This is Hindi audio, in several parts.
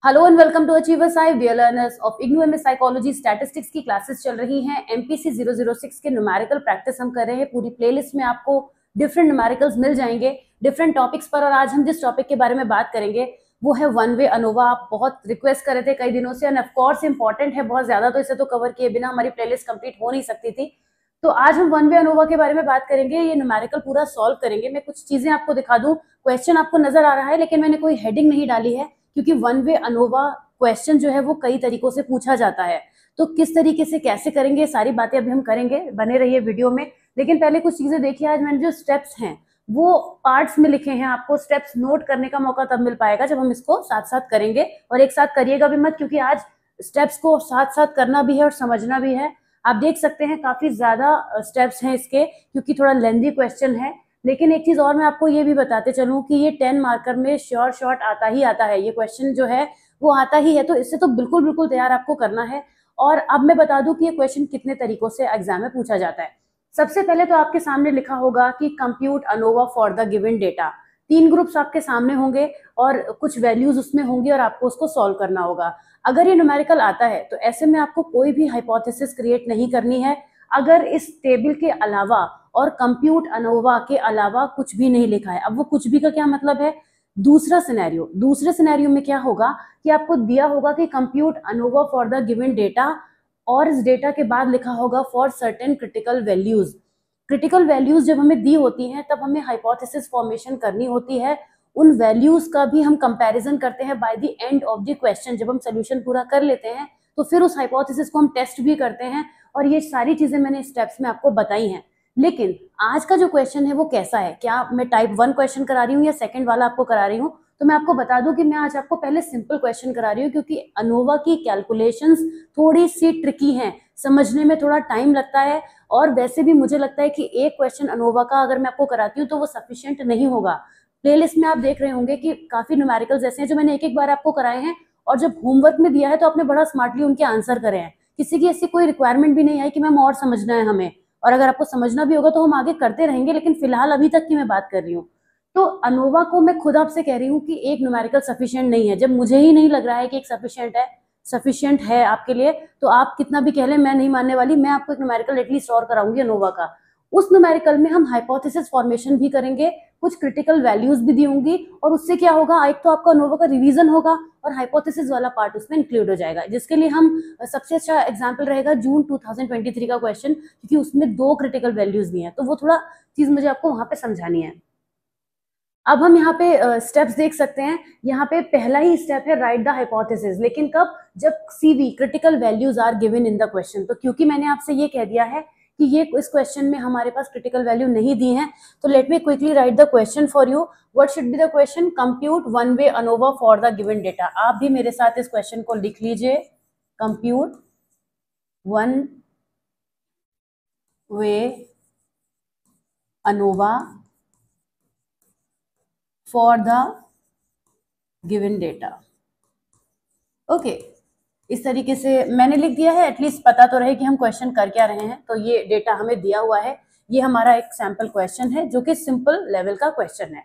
Hello and welcome to achievers I dear learners of IGNOU MS psychology statistics की क्लासेस चल रही हैं। एमपीसी 006 के न्यूमेरिकल प्रैक्टिस हम कर रहे हैं। पूरी प्लेलिस्ट में आपको डिफरेंट न्यूमेरिकल्स मिल जाएंगे डिफरेंट टॉपिक्स पर। और आज हम जिस टॉपिक के बारे में बात करेंगे वो है वन वे अनोवा। आप बहुत रिक्वेस्ट कर रहे थे कई दिनों से एंड ऑफ कोर्स इंपॉर्टेंट है बहुत ज्यादा, तो इसे तो कवर किए बिना हमारी प्लेलिस्ट कंप्लीट हो नहीं सकती थी। तो आज हम वन वे अनोवा के बारे में बात करेंगे, ये न्यूमेरिकल पूरा सॉल्व करेंगे। मैं कुछ चीजें आपको दिखा दूं। क्वेश्चन आपको नजर आ रहा है लेकिन मैंने कोई हेडिंग नहीं डाली है क्योंकि वन वे अनोवा क्वेश्चन जो है वो कई तरीकों से पूछा जाता है। तो किस तरीके से कैसे करेंगे सारी बातें अभी हम करेंगे, बने रहिए वीडियो में। लेकिन पहले कुछ चीजें देखिए। आज मैंने जो स्टेप्स हैं वो पार्ट्स में लिखे हैं। आपको स्टेप्स नोट करने का मौका तब मिल पाएगा जब हम इसको साथ साथ करेंगे, और एक साथ करिएगा भी मत क्योंकि आज स्टेप्स को साथ साथ करना भी है और समझना भी है। आप देख सकते हैं काफी ज्यादा स्टेप्स हैं इसके क्योंकि थोड़ा लेंथी क्वेश्चन है। लेकिन एक चीज और मैं आपको ये भी बताते चलूं कि ये 10 मार्कर में श्योर शॉर्ट आता ही आता है। ये क्वेश्चन जो है वो आता ही है, तो इससे तो बिल्कुल बिल्कुल तैयार आपको करना है। और अब मैं बता दूं कि ये क्वेश्चन कितने तरीकों से एग्जाम में पूछा जाता है। सबसे पहले तो आपके सामने लिखा होगा कि compute ANOVA for the given data. 3 groups आपके सामने होंगे और कुछ वैल्यूज उसमें होंगी और आपको उसको सॉल्व करना होगा। अगर ये न्यूमेरिकल आता है तो ऐसे में आपको कोई भी हाइपोथेसिस क्रिएट नहीं करनी है। अगर इस टेबल के अलावा और कंप्यूट अनोवा के अलावा कुछ भी नहीं लिखा है। अब वो कुछ भी का क्या मतलब है? दूसरे सिनेरियो में क्या होगा कि आपको दिया होगा कि compute ANOVA for the given data और इस डेटा के बाद लिखा होगा for certain critical values. Critical values जब हमें दी होती हैं तब हमें हाइपोथेसिस फॉर्मेशन करनी होती है। उन वैल्यूज का भी हम कंपैरिजन करते हैं by the end of the question. जब हम सोल्यूशन पूरा कर लेते हैं तो फिर उस हाइपोथेसिस को हम टेस्ट भी करते हैं। और ये सारी चीजें मैंने स्टेप्स में आपको बताई हैं। लेकिन आज का जो क्वेश्चन है वो कैसा है? क्या मैं टाइप 1 क्वेश्चन करा रही हूँ या सेकंड वाला आपको करा रही हूँ? तो मैं आपको बता दूं कि मैं आज आपको पहले सिंपल क्वेश्चन करा रही हूँ क्योंकि अनोवा की कैलकुलेशंस थोड़ी सी ट्रिकी हैं, समझने में थोड़ा टाइम लगता है। और वैसे भी मुझे लगता है कि एक क्वेश्चन अनोवा का अगर मैं आपको कराती हूँ तो वो सफिशिएंट नहीं होगा। प्लेलिस्ट में आप देख रहे होंगे कि काफी न्यूमेरिकल्स ऐसे हैं जो मैंने एक एक बार आपको कराए हैं, और जब होमवर्क में दिया है तो आपने बड़ा स्मार्टली उनके आंसर करे हैं। किसी की ऐसी कोई रिक्वायरमेंट भी नहीं आई कि मैम और समझना है हमें। और अगर आपको समझना भी होगा तो हम आगे करते रहेंगे, लेकिन फिलहाल अभी तक की मैं बात कर रही हूँ। तो अनोवा को मैं खुद आपसे कह रही हूँ कि एक न्यूमेरिकल सफिशिएंट नहीं है। जब मुझे ही नहीं लग रहा है कि एक सफिशिएंट है आपके लिए, तो आप कितना भी कह लें मैं नहीं मानने वाली। मैं आपको एक न्यूमेरिकल एटलीस्ट और कराऊंगी अनोवा का। उस न्यूमेरिकल में हम हाइपोथेसिस फॉर्मेशन भी करेंगे, कुछ क्रिटिकल वैल्यूज भी दी होंगी, और उससे क्या होगा, एक तो आपका अनोवा का रिवीजन होगा और हाइपोथेसिस वाला पार्ट उसमें इंक्लूड हो जाएगा। जिसके लिए हम सबसे अच्छा एग्जांपल रहेगा जून 2023 का क्वेश्चन, क्योंकि उसमें 2 क्रिटिकल वैल्यूज दी हैं। तो वो थोड़ा चीज मुझे आपको वहां पे समझानी है। अब हम यहाँ पे स्टेप्स देख सकते हैं। यहाँ पे पहला ही स्टेप है राइट द हाइपोथेसिस। लेकिन कब? जब CV critical values are given in the question. तो क्योंकि मैंने आपसे ये कह दिया है कि ये इस क्वेश्चन में हमारे पास क्रिटिकल वैल्यू नहीं दी है, तो let me quickly right the question for you. What should be the question? Compute one way ANOVA for the given data. आप भी मेरे साथ इस क्वेश्चन को लिख लीजिए। Compute one way ANOVA for the given data. Okay, इस तरीके से मैंने लिख दिया है, एटलीस्ट पता तो रहे कि हम क्वेश्चन कर क्या रहे हैं। तो ये डेटा हमें दिया हुआ है, ये हमारा एक सैंपल क्वेश्चन है जो कि सिंपल लेवल का क्वेश्चन है।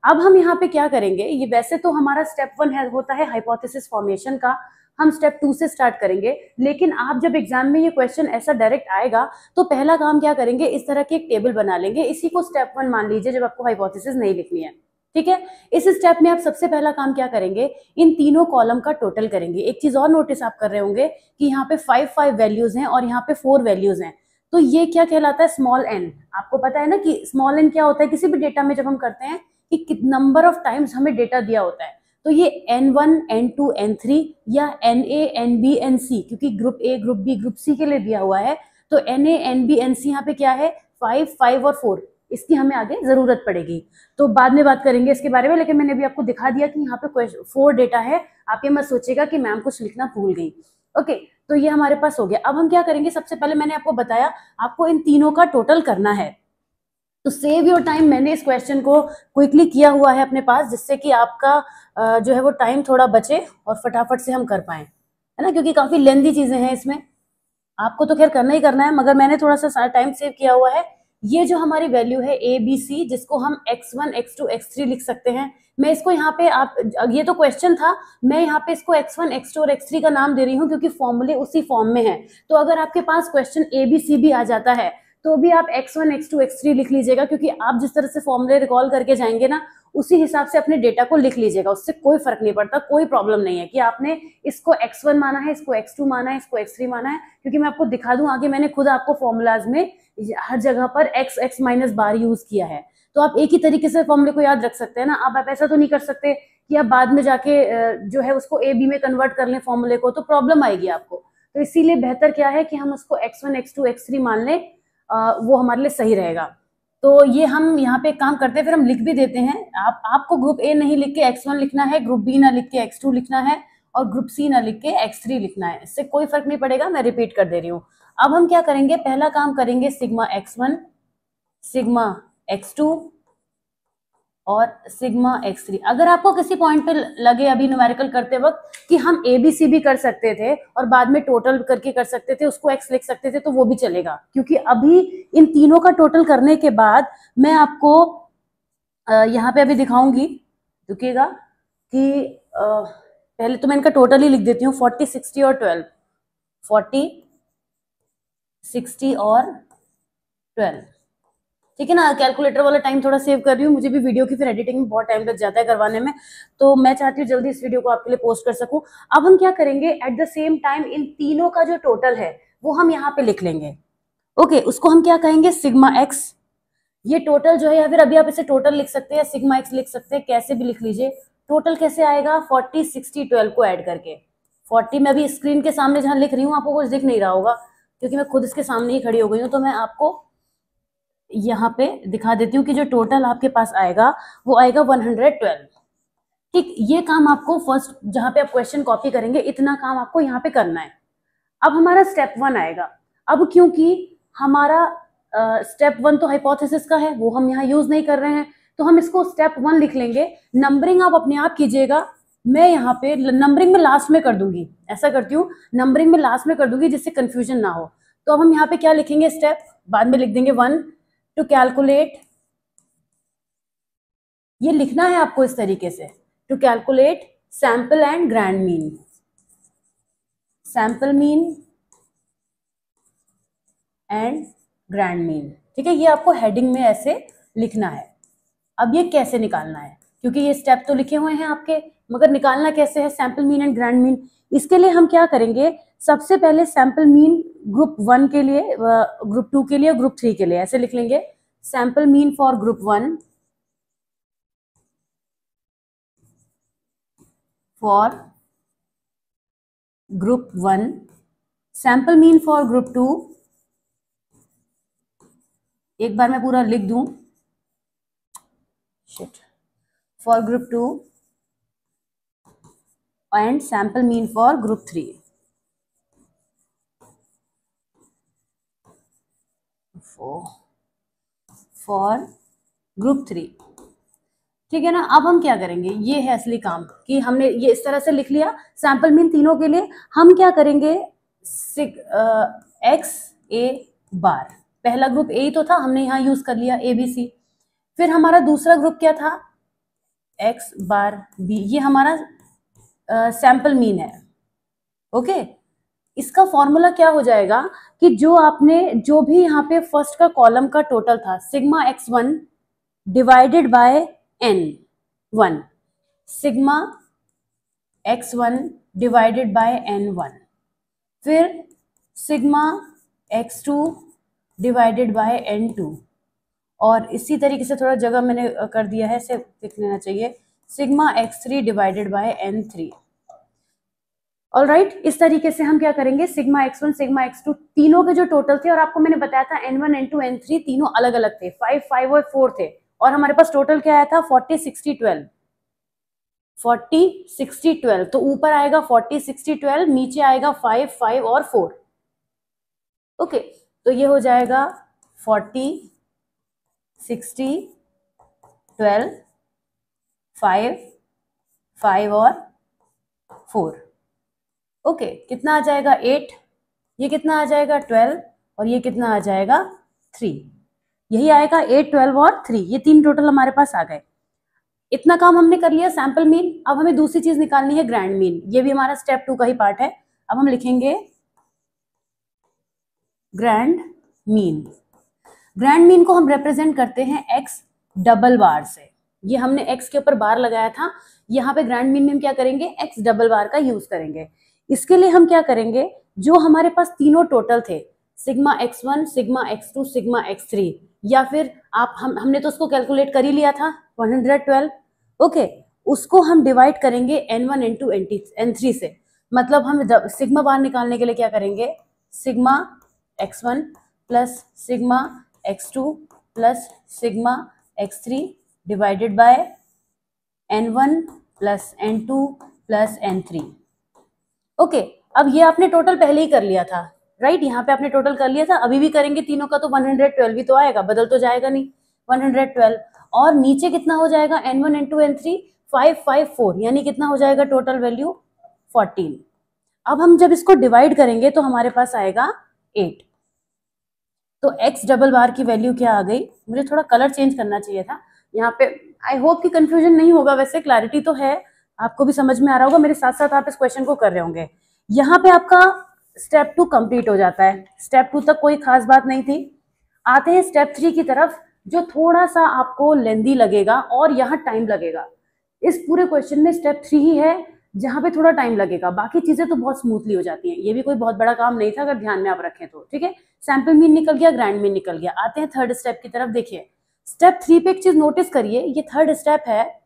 अब हम यहाँ पे क्या करेंगे, ये वैसे तो हमारा स्टेप 1 है, होता है हाइपोथेसिस फॉर्मेशन का। हम स्टेप 2 से स्टार्ट करेंगे। लेकिन आप जब एग्जाम में ये क्वेश्चन ऐसा डायरेक्ट आएगा तो पहला काम क्या करेंगे, इस तरह की एक टेबल बना लेंगे। इसी को स्टेप 1 मान लीजिए जब आपको हाइपोथेसिस नहीं लिखनी है। ठीक है, इस स्टेप में आप सबसे पहला काम क्या करेंगे, इन तीनों कॉलम का टोटल करेंगे। एक चीज और नोटिस आप कर रहे होंगे कि यहाँ पे 5 वैल्यूज हैं और यहाँ पे 4 वैल्यूज हैं। तो ये क्या कहलाता है? Small n. आपको पता है ना कि स्मॉल एन क्या होता है किसी भी डेटा में जब हम करते हैं कि नंबर ऑफ टाइम्स हमें डेटा दिया होता है। तो ये N1, N2, N3 या NA, NB, NC, क्योंकि group A, group B, group C के लिए दिया हुआ है। तो NA, NB, NC यहाँ पे क्या है? 5, 5 और 4। इसकी हमें आगे जरूरत पड़ेगी, तो बाद में बात करेंगे इसके बारे में। लेकिन मैंने अभी आपको दिखा दिया कि यहाँ पे 4 डेटा है। आप ये मत सोचिएगा कि मैम कुछ लिखना भूल गई। ओके, तो ये हमारे पास हो गया। अब हम क्या करेंगे, सबसे पहले मैंने आपको बताया आपको इन तीनों का टोटल करना है। तो सेव योर टाइम, मैंने इस क्वेश्चन को क्विकली किया हुआ है अपने पास, जिससे कि आपका जो है वो टाइम थोड़ा बचे और फटाफट से हम कर पाए, है ना, क्योंकि काफी लेंथी चीजें हैं इसमें। आपको तो खैर करना ही करना है, मगर मैंने थोड़ा सा टाइम सेव किया हुआ है ये जो हमारी वैल्यू है ए बी सी, जिसको हम x1 x2 x3 लिख सकते हैं। मैं इसको यहाँ पे, आप, ये तो क्वेश्चन था, मैं यहाँ पे इसको x1 x2 और x3 का नाम दे रही हूँ क्योंकि फॉर्मूले उसी फॉर्म में है। तो अगर आपके पास क्वेश्चन ए बी सी भी आ जाता है तो भी आप x1 x2 x3 लिख लीजिएगा, क्योंकि आप जिस तरह से फॉर्मूले रिकॉल करके जाएंगे ना, उसी हिसाब से अपने डेटा को लिख लीजिएगा, उससे कोई फर्क नहीं पड़ता, कोई प्रॉब्लम नहीं है कि आपने इसको x1 माना है, इसको x2 माना है, इसको x3 माना है, क्योंकि मैं आपको दिखा दूं आगे, मैंने खुद आपको फॉर्मूलाज में हर जगह पर x माइनस बार यूज किया है। तो आप एक ही तरीके से फॉर्मूले को याद रख सकते हैं ना। अब आप ऐसा तो नहीं कर सकते कि आप बाद में जाके जो है उसको ए बी में कन्वर्ट कर लें फॉर्मूले को, तो प्रॉब्लम आएगी आपको। तो इसीलिए बेहतर क्या है कि हम उसको x1 x2 x3 मान लें, वो हमारे लिए सही रहेगा। तो ये हम यहाँ पे काम करते हैं, फिर हम लिख भी देते हैं। आपको ग्रुप ए नहीं लिख के x1 लिखना है, ग्रुप बी ना लिख के x2 लिखना है, और ग्रुप सी ना लिख के x3 लिखना है, इससे कोई फर्क नहीं पड़ेगा, मैं रिपीट कर दे रही हूँ। अब हम क्या करेंगे, पहला काम करेंगे सिग्मा x1, सिग्मा x2 और सिग्मा x3। अगर आपको किसी पॉइंट पे लगे अभी न्यूमेरिकल करते वक्त कि हम ए बी सी भी कर सकते थे और बाद में टोटल करके कर सकते थे, उसको x लिख सकते थे, तो वो भी चलेगा, क्योंकि अभी इन तीनों का टोटल करने के बाद मैं आपको यहाँ पे अभी दिखाऊंगी, रुकिएगा, कि पहले तो मैं इनका टोटल ही लिख देती हूँ, 40 60 और 12, 40 60 और 12, ठीक है ना। कैलकुलेटर वाला टाइम थोड़ा सेव कर रही हूँ, मुझे भी वीडियो की फिर एडिटिंग में बहुत टाइम लग जाता है करवाने में, तो मैं चाहती हूँ जल्दी इस वीडियो को आपके लिए पोस्ट कर सकूं। अब हम क्या करेंगे, at the same time in तीनों का जो टोटल है वो हम यहाँ पे लिख लेंगे। ओके, उसको हम क्या कहेंगे, सिग्मा एक्स। ये टोटल जो है, या फिर अभी आप इसे टोटल लिख सकते हैं, सिग्मा एक्स लिख सकते हैं, कैसे भी लिख लीजिए। टोटल कैसे आएगा, 40 60 12 को ऐड करके। 40 में अभी स्क्रीन के सामने जहां लिख रही हूँ आपको कुछ दिख नहीं रहा होगा, क्योंकि मैं खुद इसके सामने ही खड़ी हो गई हूँ, तो मैं आपको यहाँ पे दिखा देती हूँ कि जो टोटल आपके पास आएगा वो आएगा 112। ठीक, ये काम आपको फर्स्ट जहां पे आप क्वेश्चन कॉपी करेंगे, इतना काम आपको यहाँ पे करना है। अब हमारा स्टेप 1 आएगा। अब क्योंकि हमारा स्टेप 1 तो हाइपोथेसिस का है, वो हम यहाँ यूज नहीं कर रहे हैं, तो हम इसको स्टेप 1 लिख लेंगे। नंबरिंग आप अपने आप कीजिएगा, मैं यहाँ पे नंबरिंग में लास्ट में कर दूंगी, ऐसा करती हूँ, नंबरिंग में लास्ट में कर दूंगी जिससे कंफ्यूजन ना हो। तो अब हम यहाँ पे क्या लिखेंगे, स्टेप बाद में लिख देंगे 1 टू कैलकुलेट, ये लिखना है आपको इस तरीके से, to calculate sample and grand mean, sample mean and grand mean. ठीक है, ये आपको हेडिंग में ऐसे लिखना है। अब ये कैसे निकालना है, क्योंकि ये स्टेप तो लिखे हुए हैं आपके, मगर निकालना कैसे है, sample mean and grand mean. इसके लिए हम क्या करेंगे, सबसे पहले सैंपल मीन ग्रुप 1 के लिए, ग्रुप 2 के लिए, ग्रुप 3 के लिए, ऐसे लिख लेंगे, sample mean for group 1, for group 1, sample mean for group 2, एक बार मैं पूरा लिख दूं, shit, for group 2 and sample mean for group 3, for group 3। ठीक है ना। अब हम क्या करेंगे, ये है असली काम, कि हमने ये इस तरह से लिख लिया सैंपल मीन तीनों के लिए। हम क्या करेंगे, एक्स ए बार, पहला ग्रुप ए ही तो था, हमने यहाँ यूज कर लिया ए बी सी। फिर हमारा दूसरा ग्रुप क्या था, एक्स बार बी, ये हमारा सैंपल मीन है। ओके, इसका फॉर्मूला क्या हो जाएगा कि जो आपने, जो भी यहाँ पे फर्स्ट का कॉलम का टोटल था, sigma x1 divided by n1, sigma x1 divided by n1, फिर sigma x2 divided by n2, और इसी तरीके से थोड़ा जगह मैंने कर दिया है, इसे लिख लेना चाहिए, sigma x3 divided by n3। Alright, इस तरीके से हम क्या करेंगे, सिग्मा x1 सिग्मा x2 तीनों के जो टोटल थे, और आपको मैंने बताया था n1 n2 n3 तीनों अलग अलग थे, 5 5 और 4 थे, और हमारे पास टोटल क्या आया था, 40 60 12, 40 60 12। तो ऊपर आएगा 40 60 12, नीचे आएगा 5 5 और 4। ओके, तो ये हो जाएगा 40 60 12 5 5 और 4। ओके, कितना आ जाएगा 8, ये कितना आ जाएगा 12, और ये कितना आ जाएगा 3। यही आएगा 8, 12 और 3, ये 3 टोटल हमारे पास आ गए। इतना काम हमने कर लिया सैंपल मीन। अब हमें दूसरी चीज निकालनी है ग्रैंड मीन, ये भी हमारा स्टेप 2 का ही पार्ट है। अब हम लिखेंगे ग्रैंड मीन। ग्रैंड मीन को हम रिप्रेजेंट करते हैं एक्स डबल बार से। ये हमने एक्स के ऊपर बार लगाया था, यहाँ पे ग्रैंड मीन में हम क्या करेंगे, एक्स डबल बार का यूज करेंगे। इसके लिए हम क्या करेंगे, जो हमारे पास तीनों टोटल थे, sigma x1, sigma x2, sigma x3, या फिर आप हमने तो उसको कैलकुलेट कर ही लिया था 112, ओके, उसको हम डिवाइड करेंगे n1, n2, n3 से। मतलब हम सिग्मा बार निकालने के लिए क्या करेंगे, sigma x1 plus sigma x2 plus sigma x3 divided by n1 plus n2 plus n3। Okay, अब ये आपने टोटल पहले ही कर लिया था, राइट, यहाँ पे आपने टोटल कर लिया था, अभी भी करेंगे तीनों का तो 112 ही तो आएगा, बदल तो जाएगा नहीं, 112। और नीचे कितना हो जाएगा, n1, n2, n3 5, 5, 4, यानी कितना हो जाएगा टोटल वैल्यू 14। अब हम जब इसको डिवाइड करेंगे तो हमारे पास आएगा 8। तो x डबल बार की वैल्यू क्या आ गई, मुझे थोड़ा कलर चेंज करना चाहिए था यहाँ पे। आई होप कि कंफ्यूजन नहीं होगा, वैसे क्लैरिटी तो है, आपको भी समझ में आ रहा होगा, मेरे साथ साथ आप इस क्वेश्चन को कर रहे होंगे। यहाँ पे आपका स्टेप 2 कंप्लीट हो जाता है। स्टेप 2 तक कोई खास बात नहीं थी। आते हैं स्टेप 3 की तरफ, जो थोड़ा सा आपको लेंदी लगेगा और यहाँ टाइम लगेगा। इस पूरे क्वेश्चन में स्टेप 3 ही है जहां पे थोड़ा टाइम लगेगा, बाकी चीजें तो बहुत स्मूथली हो जाती हैं। ये भी कोई बहुत बड़ा काम नहीं था अगर ध्यान में आप रखें तो, ठीक है। सैंपल मीन निकल गया, ग्रैंड मीन निकल गया। आते हैं थर्ड स्टेप की तरफ। देखिए स्टेप 3 पे एक चीज नोटिस करिए, ये थर्ड स्टेप है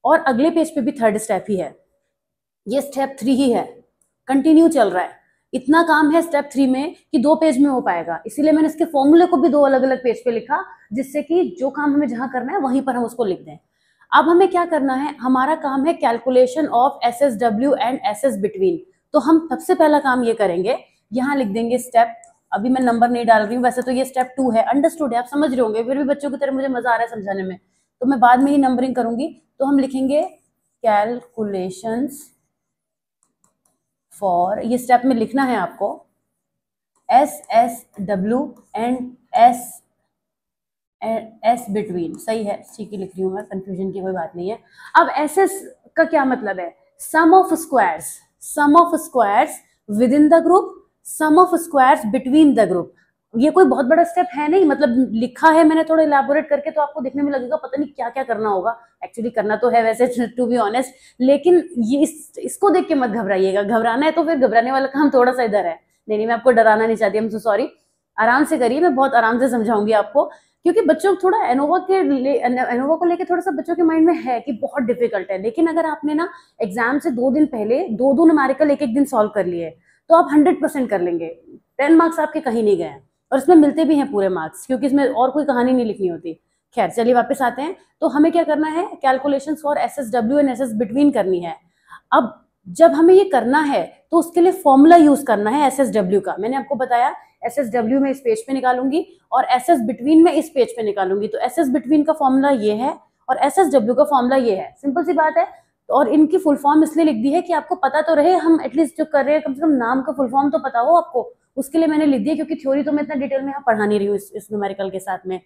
और अगले पेज पे भी थर्ड स्टेप ही है, ये स्टेप 3 ही है, कंटिन्यू चल रहा है। इतना काम है स्टेप 3 में कि 2 पेज में हो पाएगा, इसीलिए मैंने इसके फॉर्मूले को भी 2 अलग अलग पेज पे लिखा, जिससे कि जो काम हमें जहां करना है वहीं पर हम उसको लिख दें। अब हमें क्या करना है, हमारा काम है calculation of SSW and SS between. तो हम सबसे पहला काम ये करेंगे, यहाँ लिख देंगे स्टेप, अभी मैं नंबर नहीं डाल रही हूँ, वैसे तो ये स्टेप 2 है, अंडरस्टूड है, आप समझ रहे होंगे, फिर भी बच्चों की तरह मुझे मजा आ रहा है समझाने में, तो मैं बाद में ही नंबरिंग करूंगी। तो हम लिखेंगे कैलकुलेशंस फॉर, ये स्टेप में लिखना है आपको, SSW एंड S बिटवीन, सही है, ठीक ही लिख रही हूँ मैं, कंफ्यूजन की कोई बात नहीं है। अब SS का क्या मतलब है, sum of squares, sum of squares within the group, sum of squares between the group. ये कोई बहुत बड़ा स्टेप है नहीं, मतलब लिखा है मैंने थोड़ा इलैबोरेट करके, तो आपको देखने में लगेगा पता नहीं क्या क्या करना होगा, एक्चुअली करना तो है वैसे टू बी ऑनेस्ट, लेकिन ये इसको देख के मत घबराइएगा, घबराना है तो फिर घबराने वाला काम थोड़ा सा इधर है। नहीं, मैं आपको डराना नहीं चाहती, हम सो सॉरी, आराम से करिए, मैं बहुत आराम से समझाऊंगी आपको, क्योंकि बच्चों को थोड़ा एनोवा को लेके थोड़ा सा बच्चों के माइंड में है कि बहुत डिफिकल्ट है, लेकिन अगर आपने ना एग्जाम से 2 दिन पहले 2 न्यूमेरिकल एक दिन सॉल्व कर लिए तो आप 100% कर लेंगे, 10 मार्क्स आपके कहीं नहीं गए, और इसमें मिलते भी हैं पूरे मार्क्स, क्योंकि इसमें और कोई कहानी नहीं लिखनी होती। खैर चलिए वापस आते हैं, तो हमें क्या करना है, calculations for SSW and SS between करनी है। अब जब हमें ये करना है तो उसके लिए फॉर्मूला यूज करना है SSW का, मैंने आपको बताया SSW में इस पेज पे निकालूंगी और SS बिटवीन में इस पेज पे निकालूंगी। तो SS बिटवीन का फॉर्मूला ये है और SSW का फॉर्मूला ये है, सिंपल सी बात है। और इनकी फुल फॉर्म इसलिए लिख दी है कि आपको पता तो रहे, हम एटलीस्ट जो कर रहे हैं कम से कम नाम का फुल फॉर्म तो पता हो आपको, उसके लिए मैंने लिख दिया, क्योंकि थ्योरी तो मैं इतना डिटेल में यहाँ पढ़ा नहीं रही हूँ इस न्यूमेरिकल के साथ में।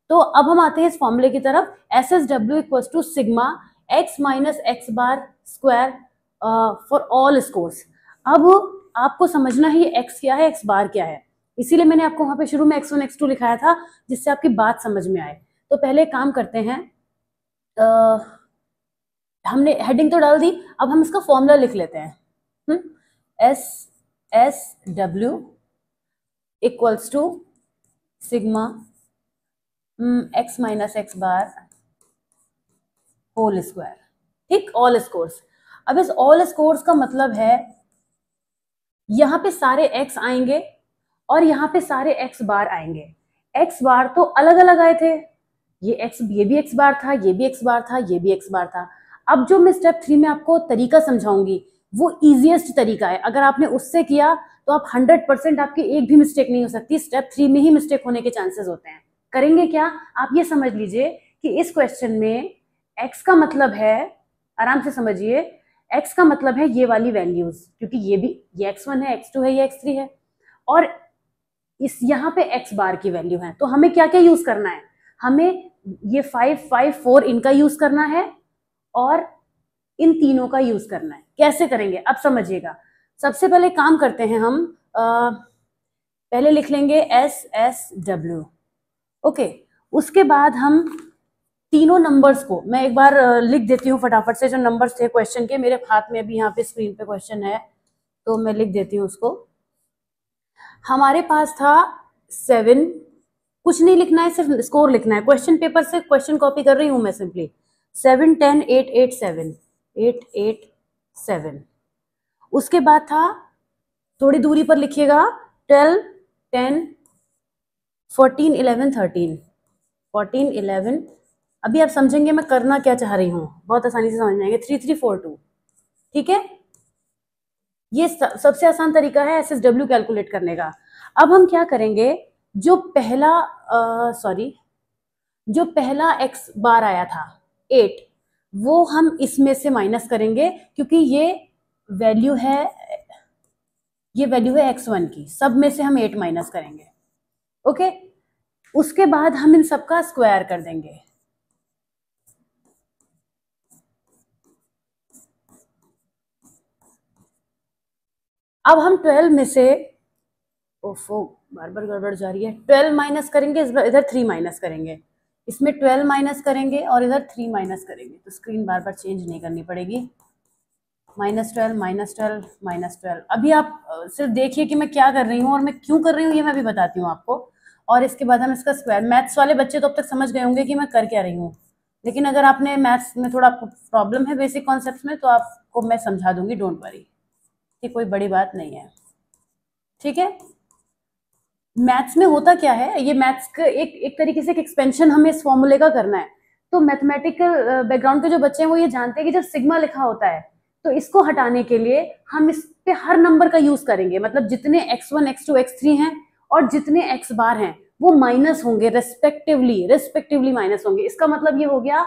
तो अब हम आते हैं इस फॉर्मूले की तरफ, SSW equals to sigma x minus x bar square for all scores. अब आपको समझना है ये x क्या है, x बार क्या है, इसीलिए मैंने आपको वहां पे शुरू में x1 x2 लिखाया था, जिससे आपकी बात समझ में आए। तो पहले काम करते हैं, हमने हेडिंग तो डाल दी, अब हम इसका फॉर्मूला लिख लेते हैं। SSW equals to sigma x minus x bar whole square, ठीक, ऑल स्कोर्स। अब इस ऑल स्कोर्स का मतलब है यहाँ पे सारे x आएंगे और यहाँ पे सारे x बार आएंगे। x बार तो अलग अलग आए थे, ये भी x बार था, ये भी x बार था, ये भी x बार था। अब जो मैं स्टेप 3 में आपको तरीका समझाऊंगी वो इजीएस्ट तरीका है, अगर आपने उससे किया तो आप 100% आपकी एक भी मिस्टेक नहीं हो सकती, स्टेप 3 में ही मिस्टेक होने के चांसेस होते हैं। करेंगे क्या, आप ये समझ लीजिए कि इस क्वेश्चन में x का मतलब है, आराम से समझिए, x का मतलब है ये वाली वैल्यूज, क्योंकि ये x1 है, x2 है, ये x3 है, और इस यहाँ पे x बार की वैल्यू है, तो हमें क्या क्या यूज करना है, हमें ये 5, 5, 4 इनका यूज करना है और इन तीनों का यूज करना है। कैसे करेंगे अब समझिएगा। सबसे पहले काम करते हैं हम, पहले लिख लेंगे SSW। ओके, उसके बाद हम तीनों नंबर्स को मैं एक बार लिख देती हूँ फटाफट से, जो नंबर्स थे क्वेश्चन के, मेरे हाथ में भी यहाँ पे स्क्रीन पे क्वेश्चन है तो मैं लिख देती हूँ उसको। हमारे पास था 7, कुछ नहीं लिखना है, सिर्फ स्कोर लिखना है, क्वेश्चन पेपर से क्वेश्चन कॉपी कर रही हूँ मैं सिंपली। 7, 10, 8, 8, 7, 8, 8, 7। उसके बाद था, थोड़ी दूरी पर लिखिएगा, 12, 10, 14, 11, 13, 14, 11। अभी आप समझेंगे मैं करना क्या चाह रही हूँ, बहुत आसानी से समझ में आएंगे। 3, 3, 4, 2, ठीक है। ये सबसे आसान तरीका है SSW कैलकुलेट करने का। अब हम क्या करेंगे, जो पहला x बार आया था 8, वो हम इसमें से माइनस करेंगे, क्योंकि ये वैल्यू है x1 की, सब में से हम 8 माइनस करेंगे। ओके, उसके बाद हम इन सबका स्क्वायर कर देंगे। अब हम 12 में से, ओफो बार बार गड़बड़ जा रही है, 12 माइनस करेंगे, इधर 3 माइनस करेंगे, इसमें 12 माइनस करेंगे और इधर 3 माइनस करेंगे, तो स्क्रीन बार बार चेंज नहीं करनी पड़ेगी। -12, -12, -12। अभी आप सिर्फ देखिए कि मैं क्या कर रही हूँ और मैं क्यों कर रही हूँ, ये मैं भी बताती हूँ आपको। और इसके बाद हम इसका स्क्वायर, मैथ्स वाले बच्चे तो अब तक समझ गए होंगे कि मैं कर क्या रही हूँ, लेकिन अगर आपने मैथ्स में थोड़ा प्रॉब्लम है बेसिक कॉन्सेप्ट में, तो आपको मैं समझा दूंगी, डोंट वरी, ये कोई बड़ी बात नहीं है, ठीक है। मैथ्स में होता क्या है, ये मैथ्स का एक तरीके से एक एक्सपेंशन हमें इस फॉर्मूले का करना है। तो मैथमेटिकल बैकग्राउंड के जो बच्चे हैं वो ये जानते हैं कि जब सिग्मा लिखा होता है, तो इसको हटाने के लिए हम इस पे हर नंबर का यूज करेंगे, मतलब जितने x1, x2, x3 हैं और जितने x बार हैं वो माइनस होंगे रेस्पेक्टिवली माइनस होंगे। इसका मतलब ये हो गया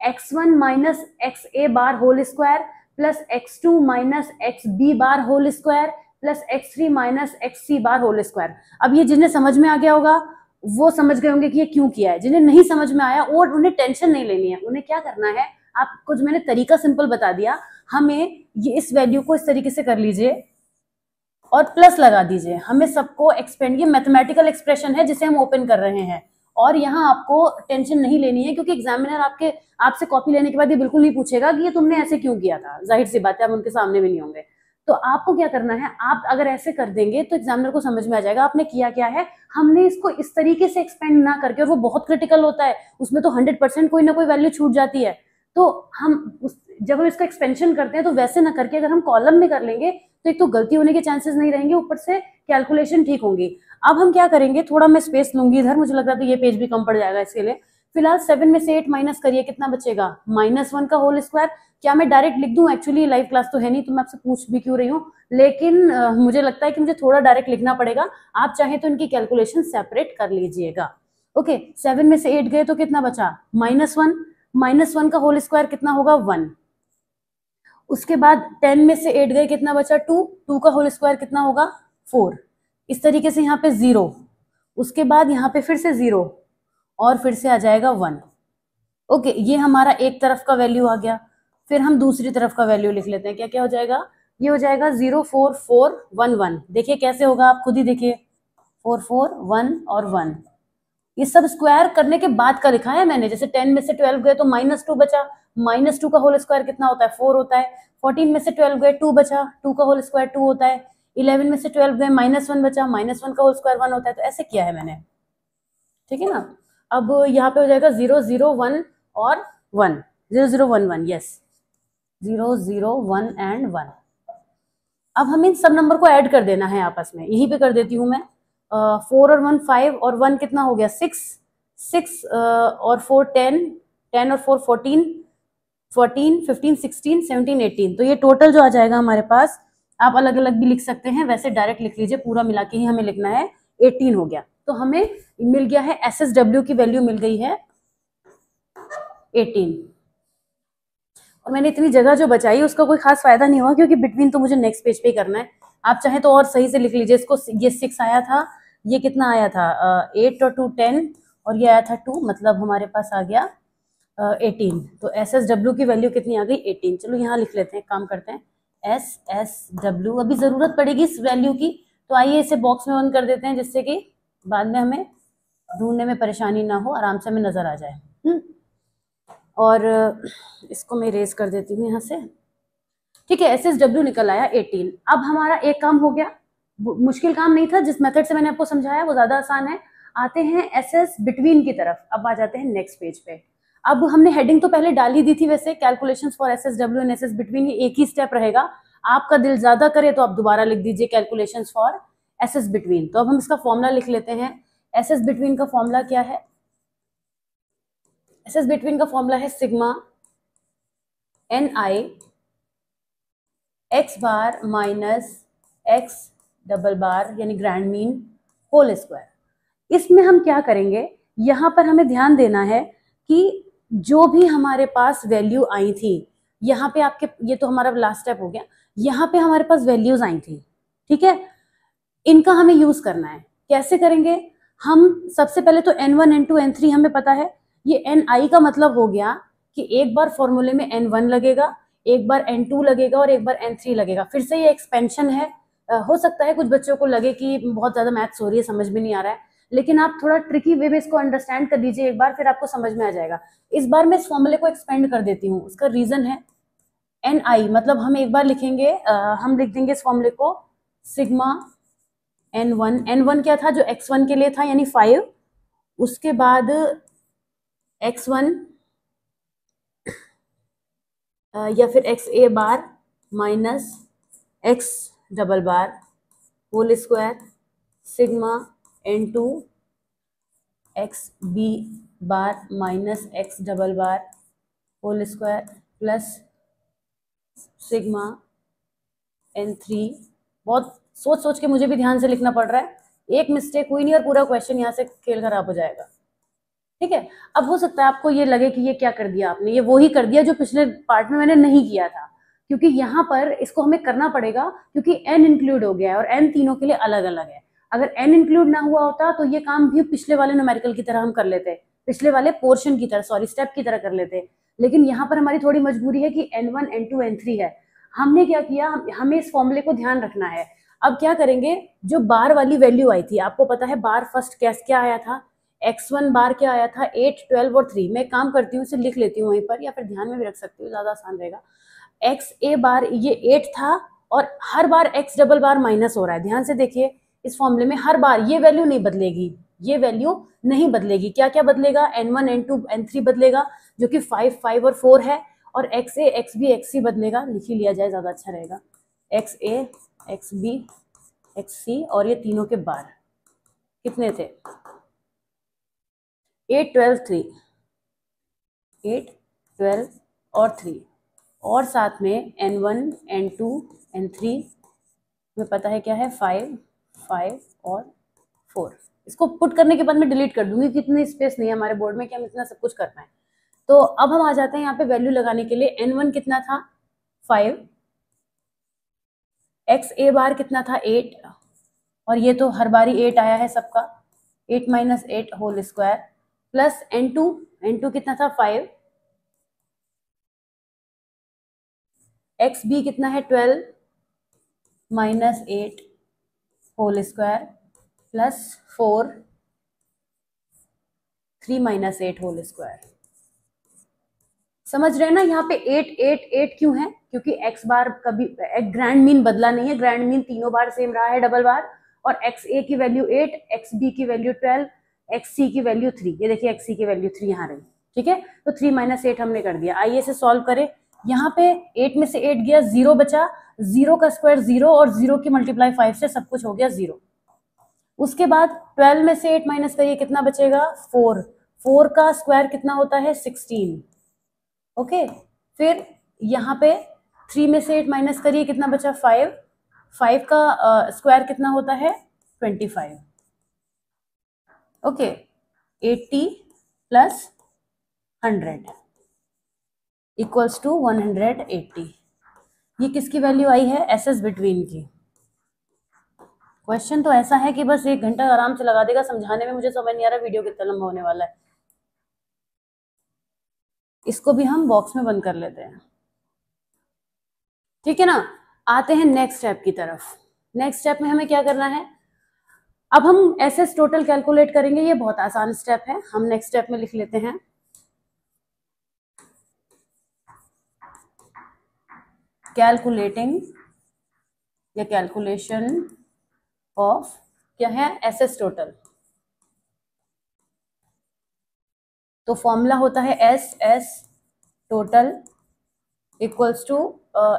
x1 minus x A bar whole square plus x2 minus x B bar whole square plus x3 minus x C bar whole square. अब ये जिन्हें समझ में आ गया होगा वो समझ गए होंगे कि ये क्यों किया है, जिन्हें नहीं समझ में आया और उन्हें टेंशन नहीं लेनी है, उन्हें क्या करना है, आपको जो मैंने तरीका सिंपल बता दिया, हमें ये इस वैल्यू को इस तरीके से कर लीजिए और प्लस लगा दीजिए। हमें सबको एक्सपेंड, ये मैथमेटिकल एक्सप्रेशन है जिसे हम ओपन कर रहे हैं, और यहाँ आपको टेंशन नहीं लेनी है, क्योंकि एग्जामिनर आपसे कॉपी लेने के बाद ये बिल्कुल नहीं पूछेगा कि ये तुमने ऐसे क्यों किया था, जाहिर सी बात है आप उनके सामने भी नहीं होंगे। तो आपको क्या करना है, आप अगर ऐसे कर देंगे तो एग्जामिनर को समझ में आ जाएगा आपने किया क्या है। हमने इसको इस तरीके से एक्सपेंड ना करके, और वो बहुत क्रिटिकल होता है, उसमें तो 100% कोई ना कोई वैल्यू छूट जाती है, तो जब हम इसका एक्सपेंशन करते हैं तो वैसे ना करके अगर हम कॉलम में कर लेंगे तो एक तो गलती होने के चांसेस नहीं रहेंगे, ऊपर से कैलकुलेशन ठीक होंगी। अब हम क्या करेंगे, थोड़ा मैं स्पेस लूंगी इधर, मुझे लग रहा था ये पेज भी कम पड़ जाएगा इसके लिए। फिलहाल 7 में से 8 माइनस करिए, कितना बचेगा, -1 का होल स्क्वायर। क्या मैं डायरेक्ट लिख दूं, एक्चुअली लाइव क्लास तो है नहीं तो मैं आपसे पूछ भी क्यों रही हूँ, लेकिन मुझे लगता है कि मुझे थोड़ा डायरेक्ट लिखना पड़ेगा। आप चाहे तो इनकी कैलकुलेशन सेपरेट कर लीजिएगा। ओके, 7 में से 8 गए तो कितना बचा, -1, -1 का होल स्क्वायर कितना होगा, 1। उसके बाद 10 में से 8 गए, कितना बचा, 2 का होल स्क्वायर कितना होगा, 4। इस तरीके से यहाँ पे 0, उसके बाद यहाँ पे फिर से 0 और फिर से आ जाएगा 1। ओके, ये हमारा एक तरफ का वैल्यू आ गया। फिर हम दूसरी तरफ का वैल्यू लिख लेते हैं, क्या क्या हो जाएगा, ये हो जाएगा 0, 4, 4, 1, 1। देखिए कैसे होगा, आप खुद ही देखिए, 4, 4, 1 और 1। ये सब स्क्वायर करने के बाद का लिखा है मैंने, जैसे 10 में से 12 गए तो -2 बचा, -2 का होल स्क्वायर कितना होता है, 4 होता है। 14 में से 12 गए 2 बचा, 2 का होल स्क्वायर 2 होता है। 11 में से 12 गए -1 बचा, -1 का होल स्क्वायर 1 होता है। तो ऐसे किया है मैंने, ठीक है ना। अब यहाँ पे हो जाएगा 0, 0, 1 और 1, 0, 0, 1, 1, यस, 0, 0, 1 एंड 1। अब हमें इन सब नंबर को ऐड कर देना है आपस में, यहीं पे कर देती हूँ मैं। 4 और 1 5 और 1 कितना हो गया, 6 और 4 10, 10 और 4 14, 14, 15, 16, 17, 18। तो ये टोटल जो आ जाएगा हमारे पास, आप अलग अलग भी लिख सकते हैं, वैसे डायरेक्ट लिख लीजिए, पूरा मिला के ही हमें लिखना है, 18 हो गया। तो हमें मिल गया है, SSW की वैल्यू मिल गई है 18। और मैंने इतनी जगह जो बचाई उसका कोई खास फायदा नहीं हुआ, क्योंकि बिटवीन तो मुझे नेक्स्ट पेज पे ही करना है। आप चाहे तो और सही से लिख लीजिए इसको, ये 6 आया था, ये कितना आया था 8 और 2 10 और ये आया था 2, मतलब हमारे पास आ गया 18। तो SSW की वैल्यू कितनी आ गई 18। चलो यहाँ लिख लेते हैं, काम करते हैं SSW। अभी ज़रूरत पड़ेगी इस वैल्यू की, तो आइए इसे बॉक्स में बंद कर देते हैं जिससे कि बाद में हमें ढूंढने में परेशानी ना हो, आराम से हमें नज़र आ जाए। और इसको मैं इरेज कर देती हूँ यहाँ से। ठीक है, SSW निकल आया 18। अब हमारा एक काम हो गया, मुश्किल काम नहीं था, जिस मेथड से मैंने आपको समझाया वो ज़्यादा आसान है। आते हैं SS बिटवीन की तरफ। अब आ जाते हैं नेक्स्ट पेज पे। अब हमने हेडिंग तो पहले डाल ही दी थी, वैसे calculations for SSW and SS between, ये एक ही स्टेप रहेगा। आपका दिल ज्यादा करे तो आप दोबारा लिख दीजिए कैलकुलेशंस फॉर SS बिटवीन। तो अब हम इसका फॉर्मूला लिख लेते हैं। SS बिटवीन का फॉर्मूला क्या है? SS बिटवीन का फॉर्मूला है सिग्मा NI x बार माइनस x डबल बार यानी ग्रैंड मीन होल स्क्वायर। इसमें हम क्या करेंगे, यहाँ पर हमें ध्यान देना है कि जो भी हमारे पास वैल्यू आई थी, यहाँ पे आपके, ये तो हमारा लास्ट स्टेप हो गया, यहाँ पे हमारे पास वैल्यूज आई थी, ठीक है, इनका हमें यूज करना है। कैसे करेंगे हम? सबसे पहले तो N1 N2 N3 हमें पता है। ये Ni का मतलब हो गया कि एक बार फॉर्मूले में N1 लगेगा, एक बार N2 लगेगा और एक बार N3 लगेगा। फिर से ये एक्सपेंशन है। हो सकता है कुछ बच्चों को लगे कि बहुत ज्यादा मैथ्स हो रही है, समझ में नहीं आ रहा है, लेकिन आप थोड़ा ट्रिकी वे में इसको अंडरस्टैंड कर लीजिए एक बार, फिर आपको समझ में आ जाएगा। इस बार मैं इस फॉर्मूले को एक्सपेंड कर देती हूँ। उसका रीजन है Ni, मतलब हम एक बार लिखेंगे, हम लिख देंगे इस फॉर्मूले को सिग्मा N1 क्या था जो x1 के लिए था यानी 5, उसके बाद x1 या फिर XA bar minus x double bar whole square sigma N2 XB bar minus x double bar whole square plus sigma N3। बहुत सोच सोच के मुझे भी ध्यान से लिखना पड़ रहा है, एक मिस्टेक हुई नहीं और पूरा क्वेश्चन यहाँ से खेल खराब हो जाएगा। ठीक है, अब हो सकता है आपको ये लगे कि ये क्या कर दिया आपने, ये वो ही कर दिया जो पिछले पार्ट में मैंने नहीं किया था, क्योंकि यहाँ पर इसको हमें करना पड़ेगा क्योंकि n इंक्लूड हो गया है और n तीनों के लिए अलग अलग है। अगर n इंक्लूड ना हुआ होता तो ये काम भी पिछले वाले न्यूमेरिकल की तरह हम कर लेते, पिछले वाले पोर्शन की तरह, सॉरी स्टेप की तरह कर लेते, लेकिन यहाँ पर हमारी थोड़ी मजबूरी है कि N1 N2 N3 है। हमने क्या किया, हमें इस फॉर्मूले को ध्यान रखना है। अब क्या करेंगे, जो बार वाली वैल्यू आई थी, आपको पता है बार फर्स्ट क्या आया था, x1 बार क्या आया था 8 12 और 3। मैं काम करती हूँ, इसे लिख लेती हूँ वहीं पर या फिर ध्यान में भी रख सकती हूँ, ज्यादा आसान रहेगा। XA बार ये 8 था और हर बार x डबल बार माइनस हो रहा है। ध्यान से देखिए इस फॉर्मूले में हर बार ये वैल्यू नहीं बदलेगी, ये वैल्यू नहीं बदलेगी। क्या क्या बदलेगा, N1 N2 N3 बदलेगा जो कि 5 5 और 4 है, और XA XB XC बदलेगा। लिख ही लिया जाए, ज्यादा अच्छा रहेगा। XA XB XC और ये तीनों के बार कितने थे, 8 12 3, 8 12 और 3, और साथ में N1 N2 N3 में पता है क्या है 5 5 और 4। इसको पुट करने के बाद मैं डिलीट कर दूंगी, कितनी स्पेस नहीं है हमारे बोर्ड में कि हम इतना सब कुछ कर पाए। तो अब हम आ जाते हैं यहाँ पे वैल्यू लगाने के लिए। N1 कितना था 5, XA बार कितना था 8, और ये तो हर बारी 8 आया है सबका, 8 minus 8 whole square plus N2 कितना था 5, XB कितना है 12 minus 8 whole square plus 4 3 minus 8 whole square. समझ रहे हैं ना, यहाँ पे 8 8 8 क्यों है, क्योंकि x बार कभी ग्रैंड मीन बदला नहीं है, ग्रैंड मीन तीनों बार सेम रहा है डबल बार, और XA की वैल्यू 8, XB की वैल्यू 12, XC की वैल्यू 3। ये देखिए XC की वैल्यू 3 यहाँ रही, ठीक है। तो 3 माइनस 8 हमने कर दिया। आइए इसे सॉल्व करें। यहाँ पे 8 में से 8 गया, 0 बचा, 0 का स्क्वायर 0 और 0 की मल्टीप्लाई 5 से सब कुछ हो गया 0। उसके बाद 12 में से 8 माइनस करिए, कितना बचेगा 4, 4 का स्क्वायर कितना होता है 16, ओके। फिर यहाँ पे 3 में से 8 माइनस करिए, कितना बचा 5, 5 का स्क्वायर कितना होता है 25, ओके। 80 plus 100 equals to 180। ये किसकी वैल्यू आई है, SS बिटवीन की। क्वेश्चन तो ऐसा है कि बस 1 घंटा आराम से लगा देगा समझाने में, मुझे समझ नहीं आ रहा वीडियो कितना लंबा होने वाला है। इसको भी हम बॉक्स में बंद कर लेते हैं, ठीक है ना। आते हैं नेक्स्ट स्टेप की तरफ। नेक्स्ट स्टेप में हमें क्या करना है, अब हम एसएस टोटल कैलकुलेट करेंगे। ये बहुत आसान स्टेप है, हम नेक्स्ट स्टेप में लिख लेते हैं कैलकुलेटिंग या कैलकुलेशन ऑफ क्या है, एसएस टोटल। तो फॉर्मूला होता है S S total equals to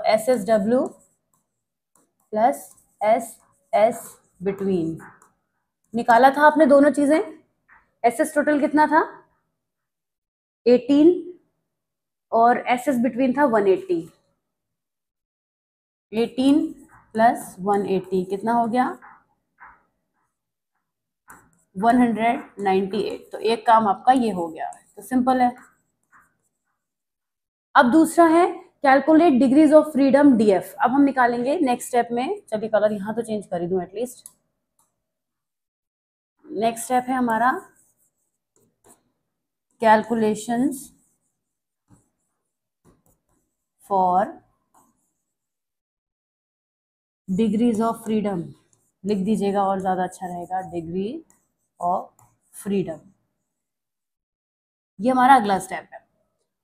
S S W plus S S between. निकाला था आपने दोनों चीजें, एस एस टोटल कितना था 18 और एस एस बिटवीन था 180। 18 प्लस 180 कितना हो गया 198। तो एक काम आपका ये हो गया, तो सिंपल है। अब दूसरा है calculate degrees of freedom DF. अब हम निकालेंगे नेक्स्ट स्टेप में, चलिए कलर यहां तो चेंज कर ही दूं एटलीस्ट। नेक्स्ट स्टेप है हमारा calculations for degrees of freedom. लिख दीजिएगा और ज्यादा अच्छा रहेगा, डिग्री ऑफ फ्रीडम। ये हमारा अगला स्टेप है।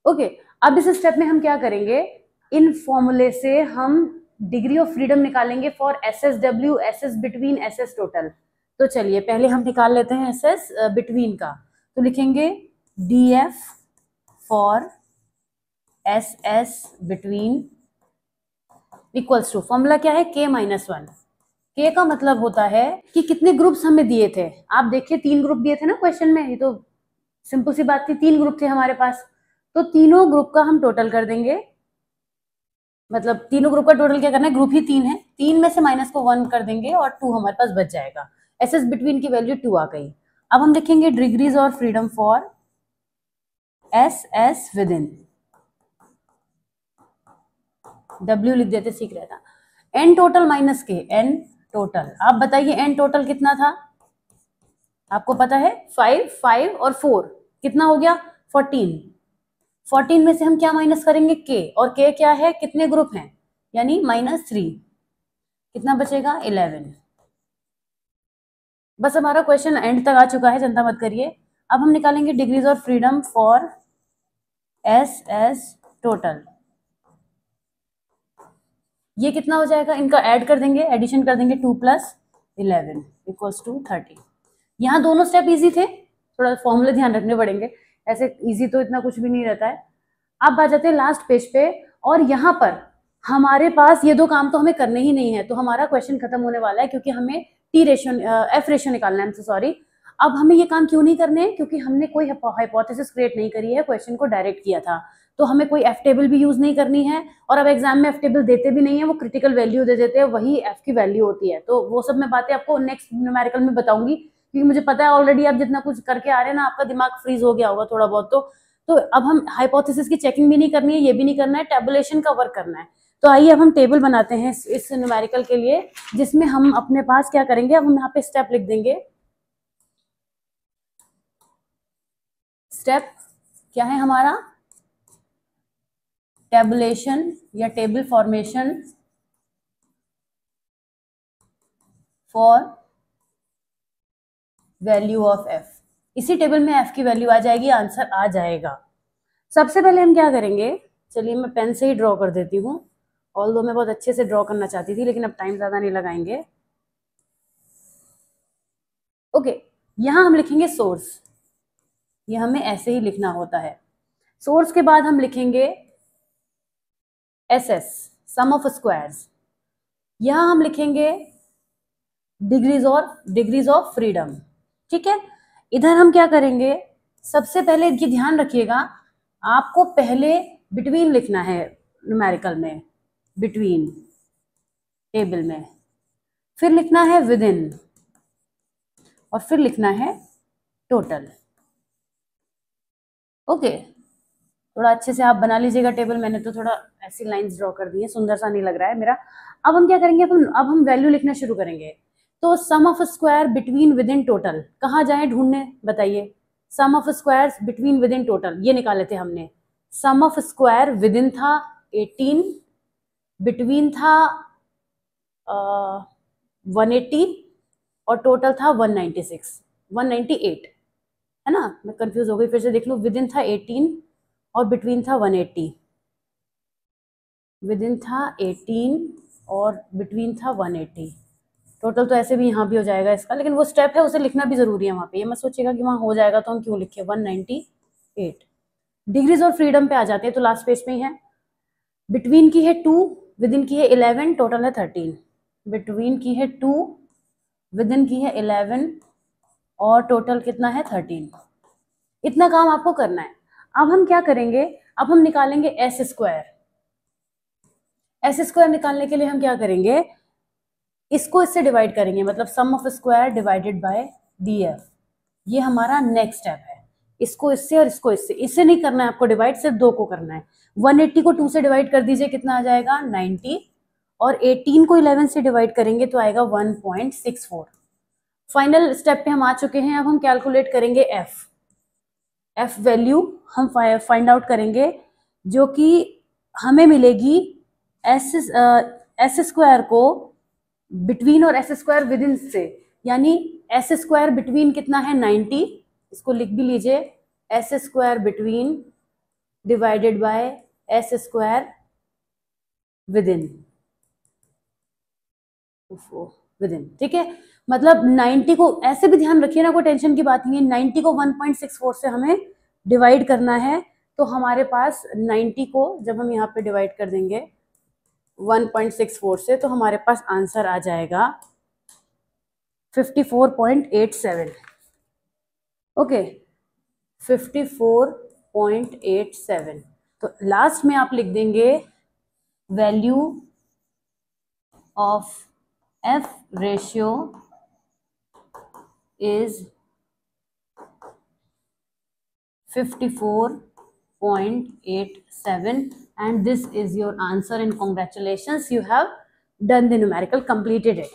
ओके, अब इस स्टेप में हम क्या करेंगे, इन फॉर्मूले से हम डिग्री ऑफ फ्रीडम निकालेंगे for S S W, S S between, S S total. तो चलिए पहले हम निकाल लेते हैं एस एस बिटवीन का। तो लिखेंगे D F for S S between equals to, formula क्या है के माइनस 1। के का मतलब होता है कि कितने ग्रुप्स हमें दिए थे। आप देखिए 3 ग्रुप दिए थे ना क्वेश्चन में, ये तो सिंपल सी बात थी, 3 ग्रुप थे हमारे पास। तो तीनों ग्रुप का हम टोटल कर देंगे, मतलब तीनों ग्रुप का टोटल क्या करना है, ग्रुप ही 3 है, 3 में से माइनस को 1 कर देंगे और 2 हमारे पास बच जाएगा। एस एस बिटवीन की वैल्यू 2 आ गई। अब हम लिखेंगे डिग्रीज और freedom for S S with in, W लिख देते सीख रहता। एन टोटल माइनस के, एन टोटल। आप बताइए एन टोटल कितना था, आपको पता है 5, 5 और 4 कितना हो गया 14। 14 में से हम क्या माइनस करेंगे के, और के क्या है, कितने ग्रुप हैं, यानी -3, कितना बचेगा 11। बस हमारा क्वेश्चन एंड तक आ चुका है, चिंता मत करिए। अब हम निकालेंगे degrees of freedom for S S total. ये कितना हो जाएगा, इनका ऐड कर देंगे, एडिशन कर देंगे, 2 + 11 इक्वल्स टू 30। यहाँ दोनों स्टेप इजी थे, थोड़ा फॉर्मूले ध्यान रखने पड़ेंगे, ऐसे इजी तो इतना कुछ भी नहीं रहता है। अब आ जाते हैं लास्ट पेज पे, और यहाँ पर हमारे पास ये 2 काम तो हमें करने ही नहीं है, तो हमारा क्वेश्चन खत्म होने वाला है, क्योंकि हमें टी रेशियो एफ रेशियो निकालना है। सॉरी, अब हमें ये काम क्यों नहीं करने, क्योंकि हमने कोई हाइपोथेसिस क्रिएट नहीं करी है, क्वेश्चन को डायरेक्ट किया था, तो हमें कोई एफ टेबल भी यूज नहीं करनी है। और अब एग्जाम में एफ टेबल देते भी नहीं है, वो क्रिटिकल वैल्यू दे देते हैं, वही एफ की वैल्यू होती है। तो वो सब मैं बातें आपको नेक्स्ट न्यूमेरिकल में बताऊंगी, क्योंकि मुझे पता है ऑलरेडी आप जितना कुछ करके आ रहे हैं ना, आपका दिमाग फ्रीज हो गया होगा थोड़ा बहुत। तो अब हम हाइपोथेसिस की चेकिंग भी नहीं करनी है, ये भी नहीं करना है, टेबुलेशन का वर्क करना है। तो आइए अब हम टेबल बनाते हैं इस न्यूमेरिकल के लिए, जिसमें हम अपने पास क्या करेंगे, अब हम यहाँ पे स्टेप लिख देंगे। स्टेप क्या है हमारा, टेबुलेशन या table formation for value of F. इसी टेबल में एफ की वैल्यू आ जाएगी, आंसर आ जाएगा। सबसे पहले हम क्या करेंगे, चलिए मैं पेन से ही ड्रॉ कर देती हूँ, ऑल्दो मैं बहुत अच्छे से ड्रॉ करना चाहती थी, लेकिन अब टाइम ज्यादा नहीं लगाएंगे। ओके, यहां हम लिखेंगे सोर्स, ये हमें ऐसे ही लिखना होता है। सोर्स के बाद हम लिखेंगे S S, sum of squares. यहां हम लिखेंगे डिग्रीज ऑफ फ्रीडम, ठीक है। इधर हम क्या करेंगे, सबसे पहले ये ध्यान रखिएगा, आपको पहले बिटवीन लिखना है न्यूमेरिकल में, बिटवीन टेबल में, फिर लिखना है विद इन, और फिर लिखना है टोटल। ओके, थोड़ा अच्छे से आप बना लीजिएगा टेबल, मैंने तो थोड़ा ऐसी लाइंस ड्रॉ कर दी है, सुंदर सा नहीं लग रहा है मेरा। अब हम क्या करेंगे, अब हम वैल्यू लिखना शुरू करेंगे। तो sum of square between within total कहाँ जाए ढूंढने, बताइए। Sum of square between within total ये निकाले थे हमने। Sum of square within था 18, बिटवीन था 180 और टोटल था 198, है ना। मैं कंफ्यूज हो गई, फिर से देख लूँ। विद इन था 18 और बिटवीन था 180, विद इन था 18 और बिटवीन था 180। टोटल तो ऐसे भी यहाँ भी हो जाएगा इसका, लेकिन वो स्टेप है उसे लिखना भी जरूरी है वहाँ पे। ये मत सोचिएगा कि वहाँ हो जाएगा तो हम क्यों लिखे 198। डिग्रीज और फ्रीडम पे आ जाते हैं, तो लास्ट पेज पे ही है। बिटवीन की है 2, विद इन की है 11, टोटल है 13। बिटवीन की है 2, विद इन की है 11 और टोटल कितना है 13। इतना काम आपको करना है। अब हम क्या करेंगे, अब हम निकालेंगे एस स्क्वायर। एस स्क्वायर निकालने के लिए हम क्या करेंगे, इसको इससे डिवाइड करेंगे, मतलब sum of square divided by D F. ये हमारा नेक्स्ट स्टेप है। इसको इससे और इसको इससे, इससे नहीं करना है आपको डिवाइड, सिर्फ दो को करना है। 180 को 2 से डिवाइड कर दीजिए, कितना आ जाएगा 90, और 18 को 11 से डिवाइड करेंगे तो आएगा 1.64। फाइनल स्टेप पे हम आ चुके हैं। अब हम कैलकुलेट करेंगे एफ वैल्यू हम फाइंड आउट करेंगे, जो कि हमें मिलेगी एस स्क्वायर को बिटवीन और एस स्क्वायर विद इन से, यानी एस स्क्वायर बिटवीन कितना है 90, इसको लिख भी लीजिए, S square between divided by S square with in, ठीक है। मतलब 90 को ऐसे भी ध्यान रखिए ना, कोई टेंशन की बात नहीं है। 90 को 1.64 से हमें डिवाइड करना है, तो हमारे पास 90 को जब हम यहाँ पे डिवाइड कर देंगे 1.64 से, तो हमारे पास आंसर आ जाएगा 54.87। ओके, 54.87। तो लास्ट में आप लिख देंगे value of F ratio is 54.87 and this is your answer and congratulations, you have done the numerical, completed it.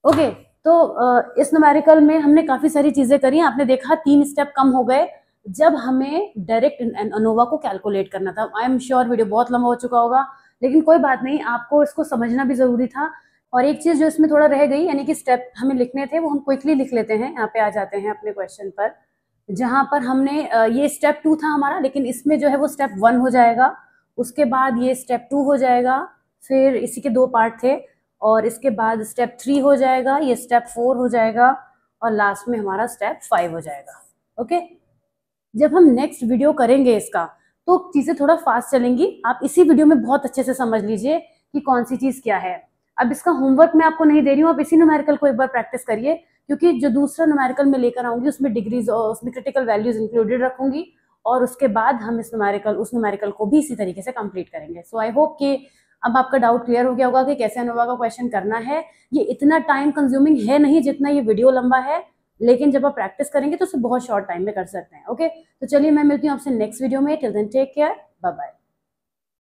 Okay, तो इस न्यूमेरिकल में हमने काफी सारी चीजें करी। आपने देखा 3 स्टेप कम हो गए जब हमें डायरेक्ट अनोवा को कैलकुलेट करना था। आई एम श्योर वीडियो बहुत लंबा हो चुका होगा, लेकिन कोई बात नहीं, आपको इसको समझना भी जरूरी था। और एक चीज जो इसमें थोड़ा रह गई, यानी कि स्टेप हमें लिखने थे वो हम क्विकली लिख लेते हैं। यहाँ पे आ जाते हैं अपने क्वेश्चन पर, जहां पर हमने ये स्टेप 2 था हमारा, लेकिन इसमें जो है वो स्टेप 1 हो जाएगा, उसके बाद ये स्टेप 2 हो जाएगा, फिर इसी के 2 पार्ट थे, और इसके बाद स्टेप 3 हो जाएगा, ये स्टेप 4 हो जाएगा, और लास्ट में हमारा स्टेप 5 हो जाएगा। ओके, जब हम नेक्स्ट वीडियो करेंगे इसका, तो चीजें थोड़ा फास्ट चलेंगी। आप इसी वीडियो में बहुत अच्छे से समझ लीजिए कि कौन सी चीज क्या है। अब इसका होमवर्क मैं आपको नहीं दे रही हूँ, आप इसी न्यूमेरिकल को एक बार प्रैक्टिस करिए, क्योंकि जो दूसरा न्यूमेरिकल में लेकर आऊंगी उसमें डिग्रीज और उसमें क्रिटिकल वैल्यूज इंक्लूडेड रखूंगी, और उसके बाद हम उस न्यूमेरिकल को भी इसी तरीके से कंप्लीट करेंगे। सो आई होप कि अब आपका डाउट क्लियर हो गया होगा कि कैसे अनोवा का क्वेश्चन करना है। ये इतना टाइम कंज्यूमिंग है नहीं जितना ये वीडियो लंबा है, लेकिन जब आप प्रैक्टिस करेंगे तो उसे बहुत शॉर्ट टाइम में कर सकते हैं। ओके, तो चलिए मैं मिलती हूँ आपसे नेक्स्ट वीडियो में। Till then take care, bye bye.